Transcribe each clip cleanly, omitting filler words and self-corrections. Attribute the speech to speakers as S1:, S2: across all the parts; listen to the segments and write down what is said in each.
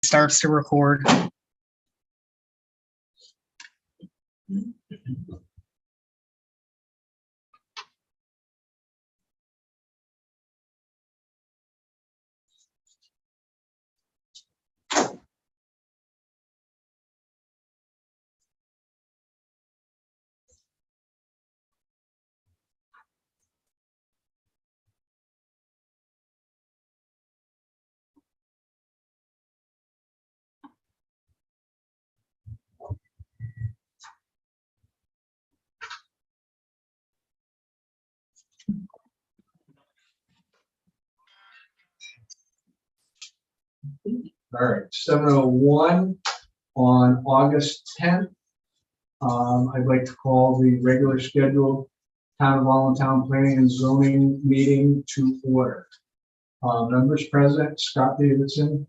S1: starts to record.
S2: All right, 7:01 on August 10th. I'd like to call the regular scheduled Town of Allentown Planning and Zoning meeting to order. Members present, Scott Davidson,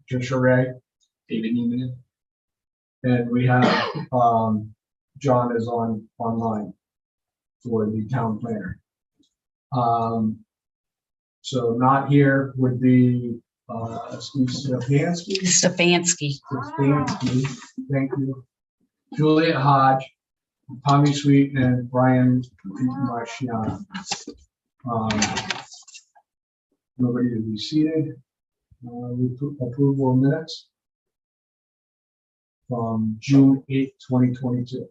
S2: Patricia Ray,
S3: David Neiman.
S2: and we have John is online for the town planner. So not here would be Steve Stefanski.
S1: Stefanski.
S2: Stefanski, thank you. Juliet Hodge, Tommy Sweet, and Brian Marciano. Nobody to be seated. Approval of minutes from June 8th, 2022.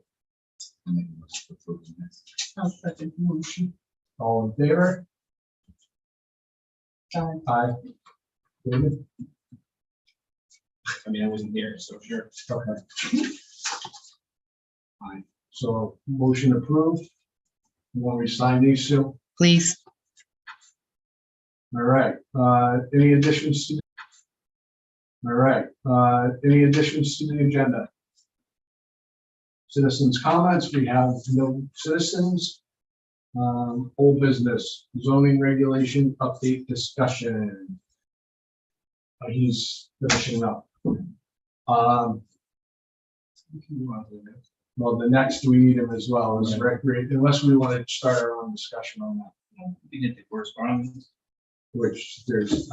S4: I'll second the motion.
S2: All in favor?
S4: Aye.
S2: Aye. David?
S3: I mean, I wasn't here, so sure.
S2: Okay. Aye. So motion approved. You want me to sign these, Sue?
S1: Please.
S2: All right, any additions to? All right, any additions to the agenda? Citizens' comments, we have no citizens. Old business, zoning regulation update discussion. He's finishing up. Well, the next we need him as well as recreate, unless we want to start our own discussion on that.
S3: We get the correspondence.
S2: Which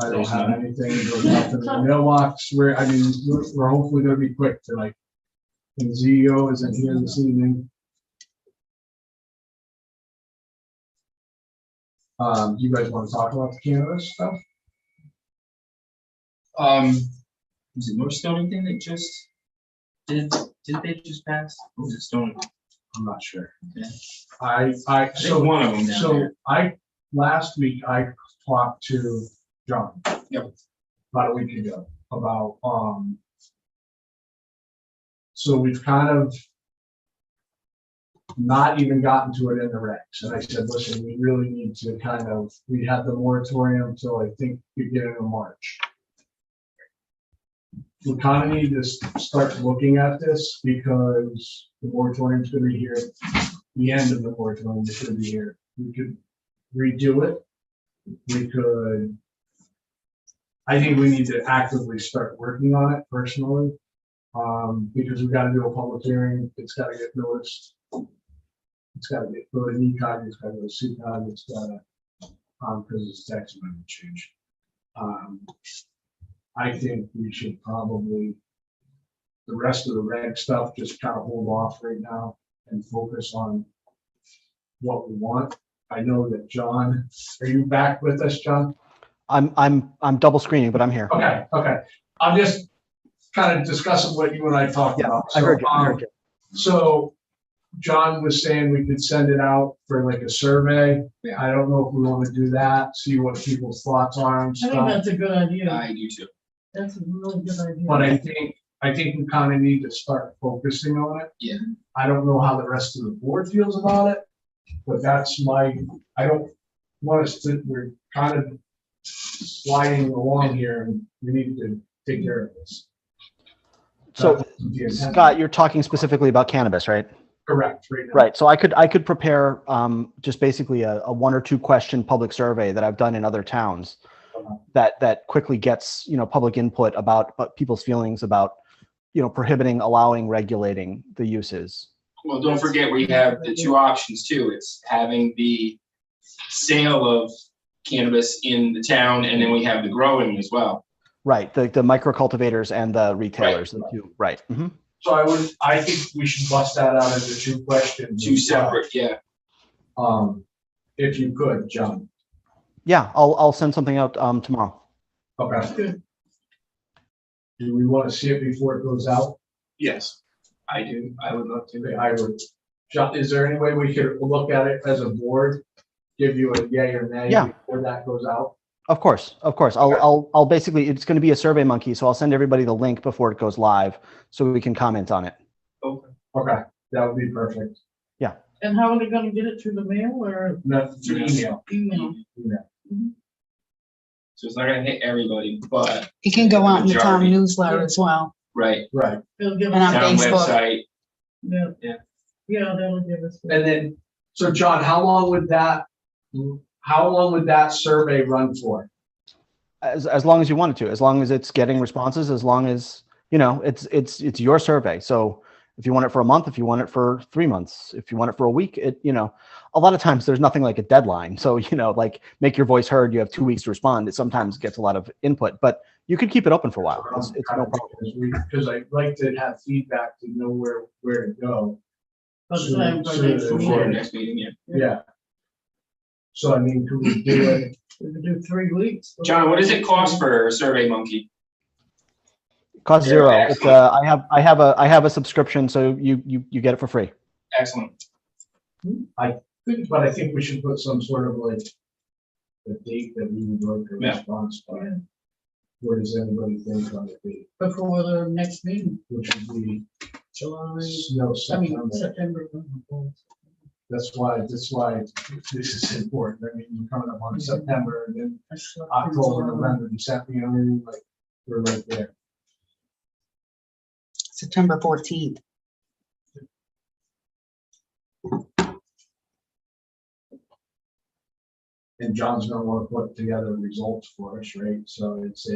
S2: I don't have anything, there's nothing in the mailbox, we're hopefully gonna be quick tonight. And CEO isn't here this evening. You guys wanna talk about the cannabis stuff?
S3: Was it North Stone thing that just did they just pass? Or was it Stone?
S2: I'm not sure.
S3: Yeah.
S2: I
S3: So one of them down
S2: So
S3: there.
S2: last week I talked to John.
S3: Yep.
S2: About a week ago about, so we've kind of not even gotten to it in the regs. And I said, listen, we really need to we had the moratorium until I think beginning of March. We kind of need to start looking at this because the moratorium is going to be here. The end of the moratorium is going to be here. We could redo it. We could, I think we need to actively start working on it personally, because we've got to do a public hearing. It's got to get noticed. It's got to go to NECOG, it's got to go to CCOG, it's got to, because it's tax amendment change. I think we should probably, the rest of the reg stuff, just kind of hold off right now and focus on what we want. I know that John, are you back with us, John?
S5: I'm double screening, but I'm here.
S2: Okay. I'm just kind of discussing what you and I talked
S5: Yeah,
S2: about.
S5: I heard you.
S2: So John was saying we could send it out for like a survey.
S3: Yeah.
S2: I don't know if we want to do that, see what people's thoughts are and
S4: I think
S2: stuff.
S4: that's a good idea.
S3: I do too.
S4: That's a really good idea.
S2: But I think we kind of need to start focusing on it.
S3: Yeah.
S2: I don't know how the rest of the board feels about it, but that's I don't want us to, we're kind of sliding along here and we need to take care of this.
S5: So,
S2: That's the intent.
S5: Scott, you're talking specifically about cannabis, right?
S2: Correct. Right now.
S5: Right. So I could prepare just basically a 1 or 2 question public survey that I've done in other towns that quickly gets, public input about people's feelings about, prohibiting, allowing, regulating the uses.
S3: Well, don't forget, we have the two options too. It's having the sale of cannabis in the town, and then we have the growing as well.
S5: Right, the micro cultivators and the retailers, the two, right. Mhm.
S2: So I think we should bust that out into two questions.
S3: Two
S2: as well.
S3: separate, yeah.
S2: If you could, John.
S5: Yeah, I'll send something out tomorrow.
S2: Okay.
S4: Good.
S2: Do we want to see it before it goes out?
S3: Yes, I do. I would love to.
S2: I would. John, is there any way we could look at it as a board? Give you a yay or nay
S5: Yeah.
S2: before that goes out?
S5: Of course, of course. I'll basically, it's going to be a Survey Monkey, so I'll send everybody the link before it goes live so we can comment on it.
S3: Okay.
S2: Okay, that would be perfect.
S4: And how are they gonna get it, through the mail or
S2: No, through email.
S4: email?
S3: So it's not gonna hit everybody, but.
S1: It can go out in the town
S3: Majority.
S1: newsletter as well.
S3: Right,
S2: Right.
S4: They'll give
S1: And
S4: us,
S1: on
S3: town
S1: Facebook.
S3: website,
S4: yeah.
S3: Yeah.
S4: Yeah, they'll give us.
S2: And then, so John, how long would that survey run for?
S5: As long as you want it to, as long as it's getting responses, as long as, you know, it's your survey. So if you want it for a month, if you want it for 3 months, if you want it for a week, you know, a lot of times there's nothing like a deadline. So, you know, like make your voice heard, you have 2 weeks to respond. It sometimes gets a lot of input, but you could keep it open for a while. It's no problem.
S2: Because I'd like to have feedback to know where to go.
S4: By the time for next
S2: Sure.
S3: before the
S4: meeting.
S3: next meeting, yeah.
S2: Yeah. So I mean, could we do it?
S4: We could do 3 weeks.
S3: John, what does it cost for a Survey Monkey?
S5: Cost
S3: Yeah,
S5: zero.
S3: excellent.
S5: It's I have a subscription, so you get it for free.
S3: Excellent.
S2: But I think we should put some sort of like the date that we would like a
S3: Yeah.
S2: response by.
S4: Yeah.
S2: Where does everybody think on the date?
S4: Before the next meeting,
S2: Which would be
S4: July,
S2: no
S4: I mean,
S2: September.
S4: September.
S2: That's why this is important. I mean, you're coming up on September and then
S4: I slept through
S2: October,
S4: July.
S2: November, December, you know, what I mean? Like, we're right there.
S1: September 14th.
S2: And John's gonna want to put together results for us, right? So it's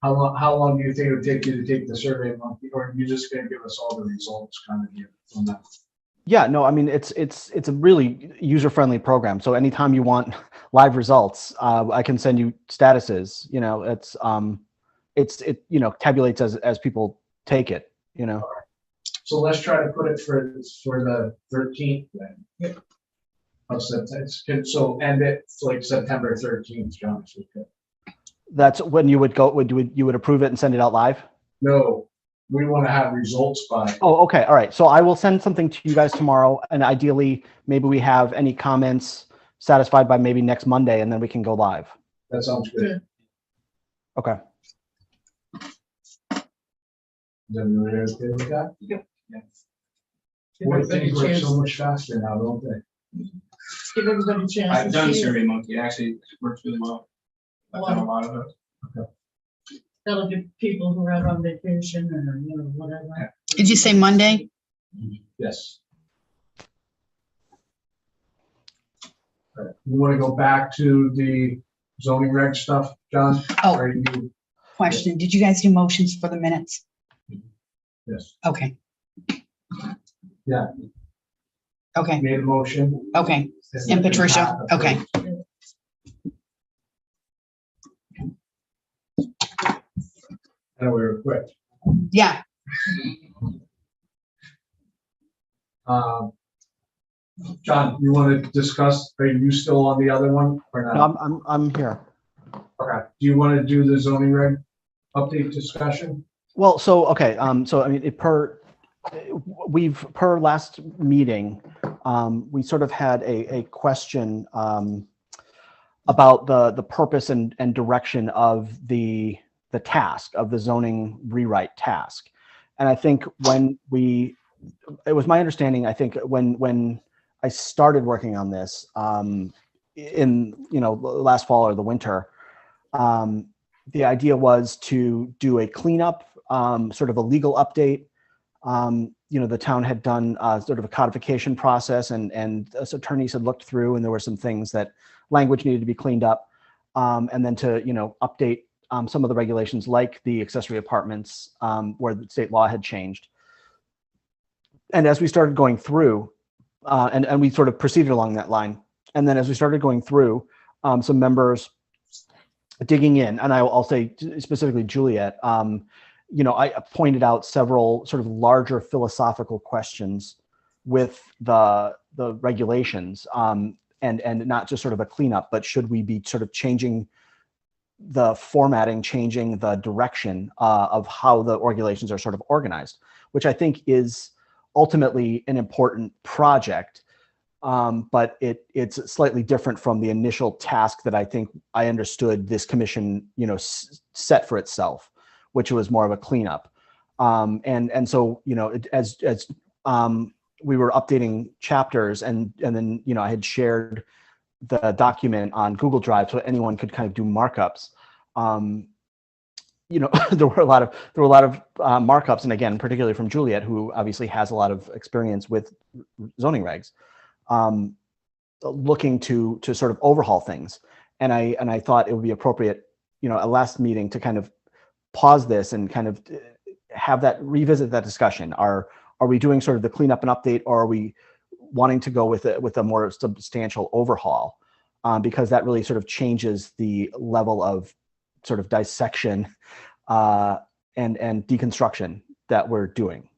S2: how long do you think it would take you to take the Survey Monkey, or are you just gonna give us all the results kind of here on that?
S5: Yeah, no, I mean, it's a really user-friendly program. So anytime you want live results, I can send you statuses, you know, it, you know, tabulates as people take it, you know.
S2: So let's try to put it for the 13th then.
S4: Yep.
S2: Of September, so end it like September 13th, John. if we could.
S5: That's when you would go, you would approve it and send it out live?
S2: No, we want to have results by,
S5: Oh, okay, all right. So I will send something to you guys tomorrow, and ideally, maybe we have any comments satisfied by maybe next Monday, and then we can go live.
S2: that sounds good.
S5: Okay.
S2: Is everybody okay with that?
S4: Give
S2: Boy,
S4: everybody
S2: things
S4: a
S2: work
S4: chance,
S2: so much faster now, don't they?
S4: give everybody a chance.
S3: I've
S4: to
S3: done
S4: see it.
S3: Survey Monkey, actually, it works really well. I've done a lot of those.
S4: That'll give people who are on vacation or, you know, whatever.
S1: Did you say Monday?
S2: Yes. All right, you want to go back to the zoning reg stuff, John?
S1: Oh,
S2: Or you,
S1: question. Did you guys do motions for the minutes?
S2: yes,
S1: Okay.
S2: Yeah.
S1: Okay,
S2: made a motion.
S1: okay. And Patricia, okay.
S2: And we were quick.
S1: Yeah,
S2: John, you want to discuss, are you still on the other one or
S5: No,
S2: not?
S5: I'm here.
S2: Okay, do you want to do the zoning reg update discussion?
S5: Well, so, okay, so I mean, per last meeting, we sort of had a question about the purpose and direction of the task, of the zoning rewrite task. And I think it was my understanding, I think when I started working on this in, you know, last fall or the winter, the idea was to do a cleanup, sort of a legal update. You know, the town had done sort of a codification process, and as attorneys had looked through, and there were some things that language needed to be cleaned up, and then to, you know, update some of the regulations like the accessory apartments where the state law had changed. And as we started going through, and we sort of proceeded along that line, and then as we started going through, some members digging in, and I'll say specifically Juliet, I pointed out several sort of larger philosophical questions with the regulations, and not just sort of a cleanup, but should we be sort of changing the formatting, changing the direction of how the regulations are sort of organized, which I think is ultimately an important project. But it's slightly different from the initial task that I think I understood this commission, set for itself, which was more of a cleanup. And so, as we were updating chapters, and then, I had shared the document on Google Drive so anyone could kind of do markups. There were a lot of markups, and again, particularly from Juliet, who obviously has a lot of experience with zoning regs, looking to sort of overhaul things. And I thought it would be appropriate, at last meeting, to kind of pause this and kind of revisit that discussion. Are we doing sort of the cleanup and update, or are we wanting to go with a more substantial overhaul? Because that really sort of changes the level of sort of dissection and deconstruction that we're doing.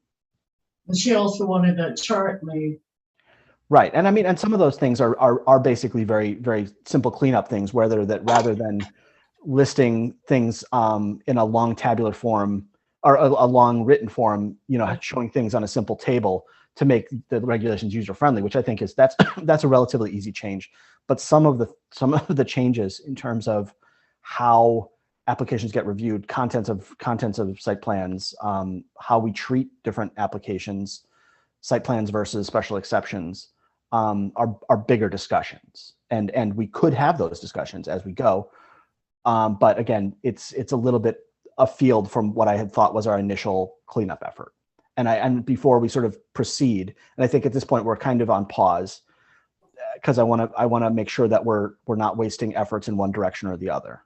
S4: And she also wanted a chart made.
S5: Right. And I mean, and some of those things are basically very, very simple cleanup things, rather than listing things in a long tabular form or a long written form, showing things on a simple table to make the regulations user friendly, which I think that's a relatively easy change. But some of the changes in terms of how applications get reviewed, contents of site plans, how we treat different applications, site plans versus special exceptions, are bigger discussions, and we could have those discussions as we go. But again, it's a little bit afield from what I had thought was our initial cleanup effort. And before we sort of proceed, and I think at this point we're kind of on pause, because I want to make sure that we're not wasting efforts in one direction or the other.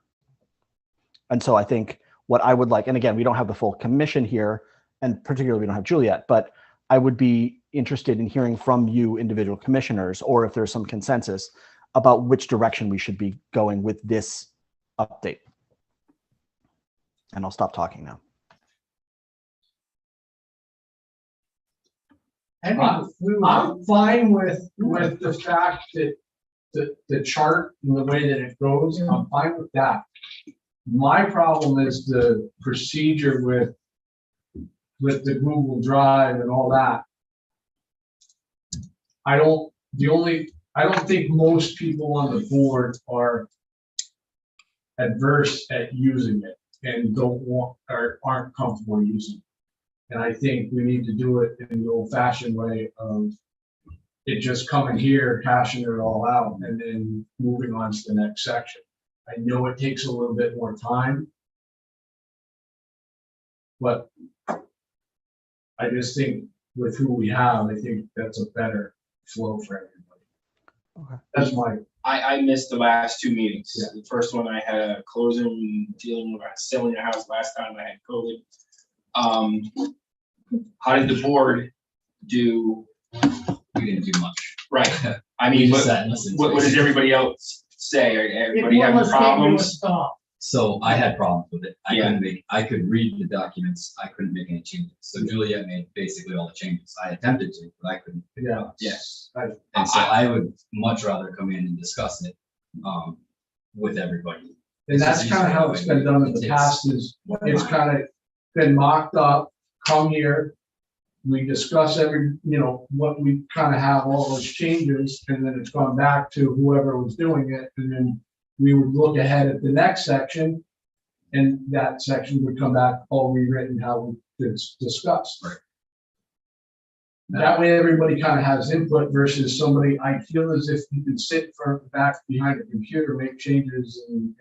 S5: And so I think what I would like, and again, we don't have the full commission here, and particularly we don't have Juliet, but I would be interested in hearing from you individual commissioners, or if there's some consensus about which direction we should be going with this update. And I'll stop talking now.
S2: I'm fine with the fact that the chart and the way that it goes, I'm fine with that. My problem is the procedure with the Google Drive and all that. I don't think most people on the board are adverse at using it and don't want or aren't comfortable using it. And I think we need to do it in the old-fashioned way of it just coming here, cashing it all out, and then moving on to the next section. I know it takes a little bit more time, but I just think with who we have, I think that's a better flow for everybody.
S5: Okay.
S2: That's my.
S3: I missed the last two meetings.
S2: Yeah.
S3: The first one I had a closing dealing with selling your house. Last time I had COVID. How did the board do?
S6: We didn't do much.
S3: Right. I mean, what does everybody else say? Everybody having problems?
S6: So I had problems with it.
S3: Yeah.
S6: I could read the documents. I couldn't make any changes. So Juliet made basically all the changes. I attempted to, but I couldn't.
S2: Yeah.
S3: Yes.
S6: And so I would much rather come in and discuss it with everybody.
S2: And that's kind of how it's been done in the past, is it's kind of been mocked up, come here, we discuss what we kind of have all those changes, and then it's gone back to whoever was doing it, and then we would look ahead at the next section, and that section would come back all rewritten how we discussed.
S6: Right.
S2: That way everybody kind of has input versus somebody, I feel as if you can sit back behind a computer, make changes and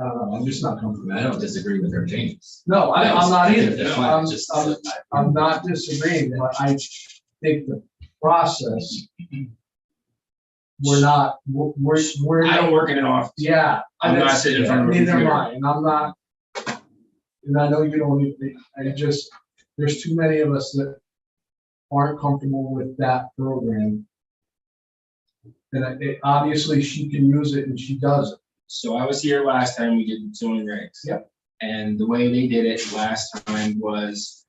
S2: I don't know, I'm just not comfortable.
S6: I don't disagree with her changes.
S2: No, I'm not either.
S6: That's fine.
S2: I'm not disagreeing, but I think the process, we're not.
S3: I don't work in an office.
S2: Yeah.
S3: I'm not sitting in front of a
S2: Neither am
S3: computer.
S2: I, and I'm not, and I know you don't need to, there's too many of us that aren't comfortable with that program. And obviously she can use it and she does it.
S3: So I was here last time we did zoning regs.
S2: Yep.
S3: And the way they did it last time was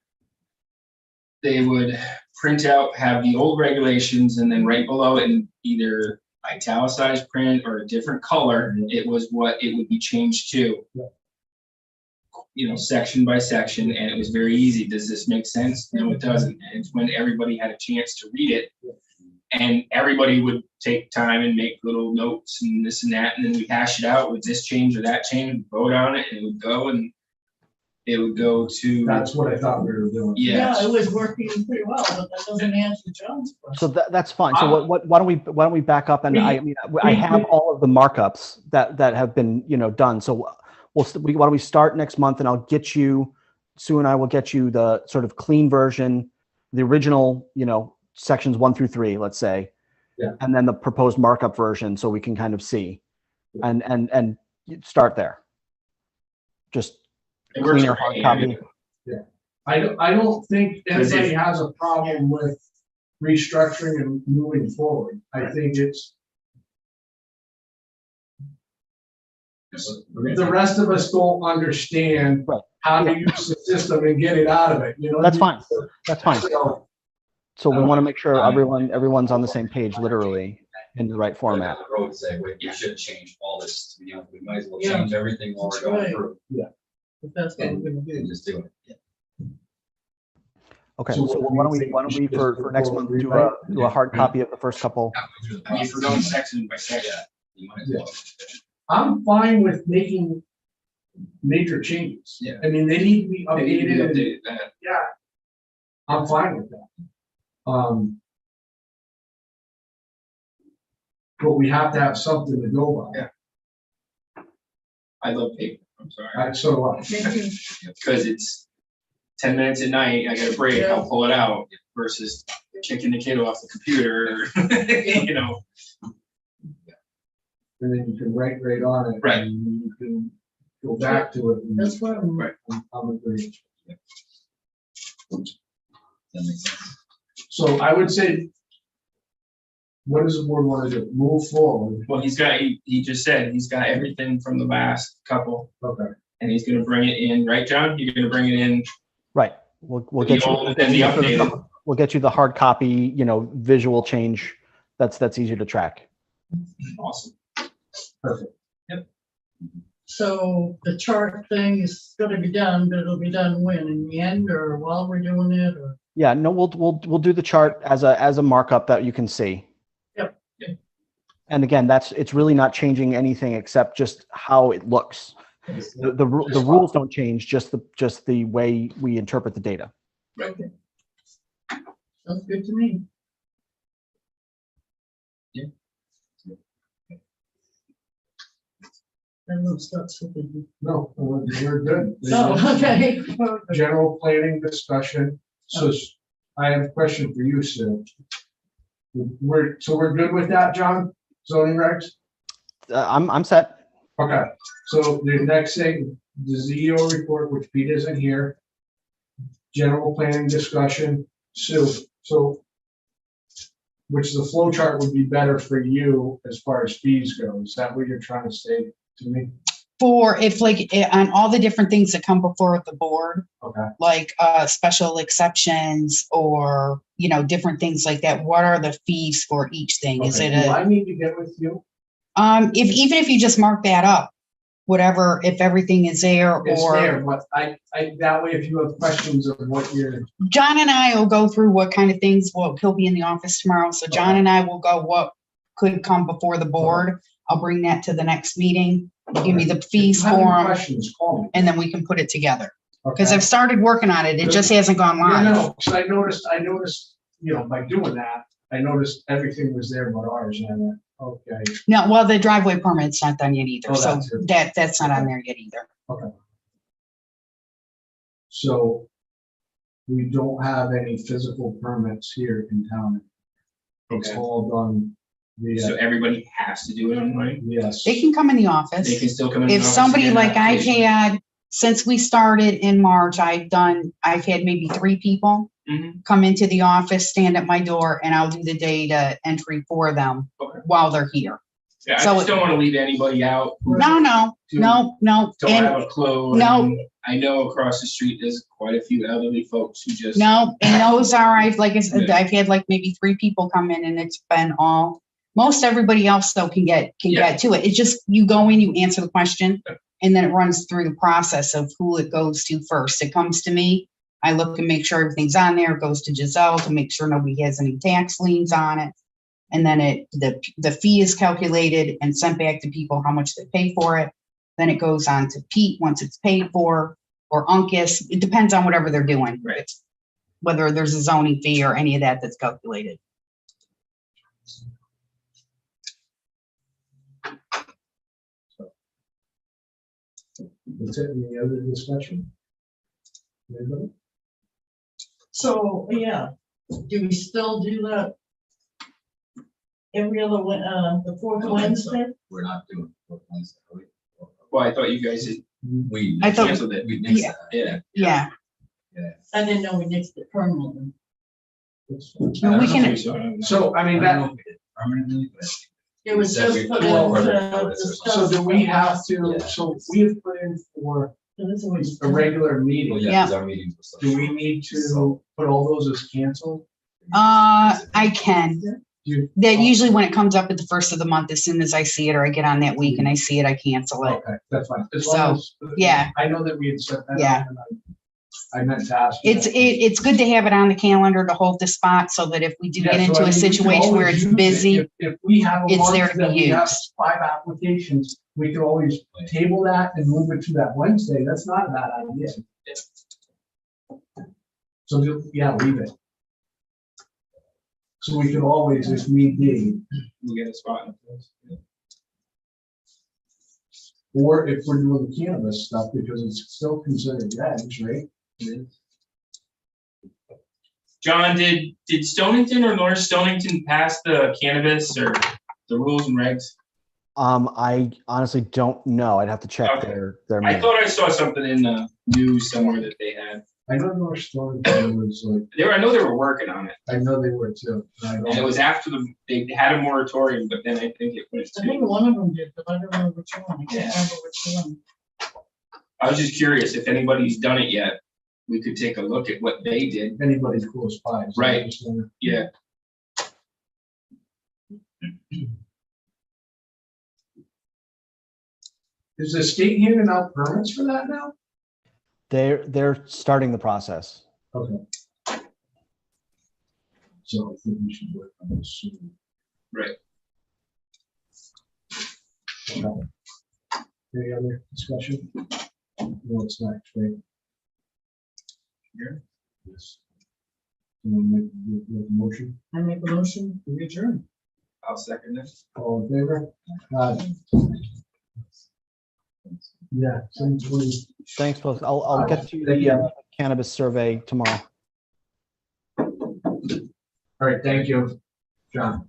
S3: they would print out, have the old regulations, and then right below it in either italicized print or a different color, it was what it would be changed to.
S2: Yep.
S3: You know, section by section, and it was very easy. Does this make sense? No, it doesn't. And it's when everybody had a chance to read it. And everybody would take time and make little notes and this and that, and then we hash it out with this change or that change, vote on it, and it would go to.
S2: That's what I thought we were doing.
S3: Yeah.
S4: Yeah, it was working pretty well, but that doesn't answer John's
S5: So
S4: question.
S5: that's fine. So why don't we back up and I mean, I have all of the markups that have been, done. So why don't we start next month and I'll get you, Sue and I will get you the sort of clean version, the original, sections 1 through 3, let's say.
S2: Yeah.
S5: And then the proposed markup version so we can kind of see and start there. Just
S3: It works
S5: cleaner
S3: for
S5: hard
S3: me.
S5: copy.
S2: I don't think
S3: Because
S2: anybody
S3: if-
S2: has a problem with restructuring and moving forward. I think it's, the rest of us don't understand
S5: Right.
S2: how to use the system and get it out of it, what I
S5: That's
S2: mean?
S5: fine. That's fine.
S2: So,
S5: So we want to make sure everyone's on the same page, literally, in the right format.
S6: Down the road, say, wait, we should change all this, we might as well
S4: Yeah.
S6: change everything while we're
S4: That's
S6: going
S4: right.
S6: through.
S4: If that's what we're gonna
S6: And
S4: do.
S6: just do it.
S5: Okay,
S2: So
S5: so
S2: what
S5: why
S2: do
S5: don't
S2: you
S5: we,
S2: think
S5: why don't
S2: we
S5: we
S2: should
S5: for
S2: just
S5: next
S2: go
S5: month
S2: rewrite?
S5: do a hard copy of the first couple?
S6: Halfway through the
S3: I mean, if we're going
S6: process.
S3: section by section.
S6: Yeah, you might as
S2: Yeah.
S6: well.
S2: I'm fine with making major changes.
S6: Yeah.
S2: I mean, they need to be
S3: They need to be
S2: updated.
S3: updated, that.
S2: Yeah. I'm fine with that. But we have to have something to go by.
S3: Yeah. I love paper, I'm sorry,
S2: So do I.
S3: because it's 10 minutes at night, I got a break, I'll pull it out versus kicking the kid off the computer,
S2: And then you can write right on it.
S3: Right.
S2: And you can go back to it. and
S4: That's what I'm,
S3: Right.
S2: I'm agreeing.
S6: That makes sense.
S2: So I would say, what does the board want to do? Move forward.
S3: Well, he just said, he's got everything from the last couple,
S2: Okay.
S3: and he's gonna bring it in, right, John? You're gonna bring it in,
S5: Right, we'll
S3: the
S5: get you.
S3: old and the updated.
S5: We'll get you the hard copy, visual change that's easier to track.
S3: Awesome.
S2: Perfect.
S4: so the chart thing is gonna be done, but it'll be done when, in the end, or while we're doing it, or?
S5: Yeah, no, we'll do the chart as a markup that you can see.
S4: Yep.
S5: And again, it's really not changing anything except just how it looks. The rules don't change, just the way we interpret the data.
S4: Okay. Sounds good to me.
S6: Yeah.
S4: I will start something.
S2: No, we're good.
S4: Oh, okay.
S2: General planning discussion. So I have a question for you, Sue. We're good with that, John? Zoning regs?
S5: I'm set.
S2: Okay, so the next thing, the CEO report, which Pete isn't here. General planning discussion, Sue, so. Which the flow chart would be better for you as far as fees go, is that what you're trying to say to me?
S1: For if on all the different things that come before the board,
S2: Okay,
S1: like special exceptions or, different things like that, what are the fees for each thing? Is
S2: okay,
S1: it
S2: do
S1: a,
S2: I need to get with you?
S1: even if you just mark that up, whatever, if everything is there
S2: It's
S1: or
S2: there, but that way if you have questions of what you're,
S1: John and I will go through what kind of things, well, he'll be in the office tomorrow. So John and I will go what could come before the board. I'll bring that to the next meeting. Give me the fees
S2: if you have any
S1: form
S2: questions, call me.
S1: and then we can put it together. Because
S2: Okay?
S1: I've started working on it. It just hasn't gone
S2: Yeah,
S1: live.
S2: no, 'cause I noticed, by doing that, I noticed everything was there but ours, and I went, okay.
S1: No, well, the driveway permit's not done yet either.
S2: Oh,
S1: So
S2: that's it.
S1: that's not on there yet either.
S2: So we don't have any physical permits here in town. It's
S3: Okay.
S2: all done
S3: So
S2: via,
S3: everybody has to do it online?
S2: yes.
S1: They can come in the office.
S3: They can still come in. the
S1: If
S3: office
S1: somebody
S3: and get an
S1: like I've
S3: application?
S1: had, since we started in March, I've had maybe 3 people
S3: Mhm.
S1: come into the office, stand at my door, and I'll do the data entry for them
S3: Okay.
S1: while they're here.
S3: Yeah, I
S1: So
S3: just don't want to leave anybody out.
S1: No, no, no, no.
S3: Don't
S1: And
S3: have a clue.
S1: No.
S3: and I know across the street, there's quite a few elderly folks who just.
S1: no, and those are, like I said,
S3: Yeah.
S1: I've had like maybe 3 people come in and it's been all, most everybody else though can get to it. It's just, you go in, you answer the question, and then it runs through the process of who it goes to first. It comes to me. I look and make sure everything's on there. It goes to Giselle to make sure nobody has any tax liens on it. And then the fee is calculated and sent back to people how much they pay for it. Then it goes on to Pete once it's paid for, or Uncas. It depends on whatever they're doing.
S3: Right.
S1: Whether there's a zoning fee or any of that that's calculated.
S2: That's it, any other discussion? Anybody?
S4: So, yeah, do we still do that? Every other, the fourth Wednesday?
S6: We're not doing fourth Wednesday, are we?
S3: Well, I thought you guys had
S6: We.
S1: I thought-
S3: canceled it.
S6: We nixed
S1: Yeah.
S6: that.
S3: Yeah.
S1: Yeah.
S4: I didn't know we nixed it permanently.
S2: That's fine.
S1: No, we
S3: I don't
S1: can-
S3: think so, I don't know.
S2: So, I
S6: I
S2: mean,
S6: don't
S2: that,
S6: know if we did permanently, but.
S4: It was
S6: Said
S4: just
S6: we
S4: put
S6: put
S4: in
S6: all further
S4: to
S6: notice or
S4: discuss.
S2: so do we have to,
S6: Yeah.
S2: so we have put in for
S4: This is what you-
S2: a regular
S6: Well,
S2: meeting.
S6: yeah, because our meetings were. so
S2: Do we
S6: short.
S2: need to put all those as canceled?
S1: I can.
S2: You-
S1: That usually when it comes up at the first of the month, as soon as I see it or I get on that week and I see it, I cancel it.
S2: Okay, that's fine. As long as-
S1: yeah.
S2: I know that we had set that.
S1: Yeah.
S2: up, and I meant to ask. you
S1: It's,
S2: that.
S1: it's good to have it on the calendar to hold the spot so that if we do
S2: Yeah,
S1: get
S2: so,
S1: into
S2: I
S1: a
S2: mean, we can
S1: situation where
S2: always
S1: it's
S2: use it.
S1: busy,
S2: If we have a
S1: it's there
S2: month
S1: to
S2: that
S1: be
S2: we have
S1: used.
S2: 5 applications, we can always table that and move it to that Wednesday. That's not a bad idea. So, yeah, leave it. So we can always, if need be,
S3: We get a spot in place.
S2: or if we're doing the cannabis stuff, because it's still considered reg, right?
S3: John, did Stonington or North Stonington pass the cannabis or the rules and regs?
S5: I honestly don't know. I'd have to check
S3: Okay.
S5: their
S3: I
S5: minutes.
S3: thought I saw something in the news somewhere that they had.
S2: I know North Stonington was like,
S3: I know they were working on it,
S2: I know they were too. I
S3: and it
S2: don't-
S3: was after they had a moratorium, but then I think it went
S4: I think
S3: to.
S4: one of them did, but I don't know which one. I can't remember which one.
S3: I was just curious if anybody's done it yet. We could take a look at what they did.
S2: Anybody close by. so I
S3: Right.
S2: just wanna-
S3: Yeah.
S2: Is the state handing out permits for that now?
S5: They're starting the process.
S2: Okay. So I think we should work on this soon.
S3: Right.
S2: Okay. Any other discussion? No, it's not, right?
S3: Here.
S2: Yes. You wanna make a motion?
S4: I make a motion to adjourn.
S3: I'll second this.
S2: All in favor? Yeah, 7:20.
S5: Thanks, folks. I'll get to
S2: Thank
S5: the
S2: you.
S5: cannabis survey tomorrow.
S2: All right, thank you, John.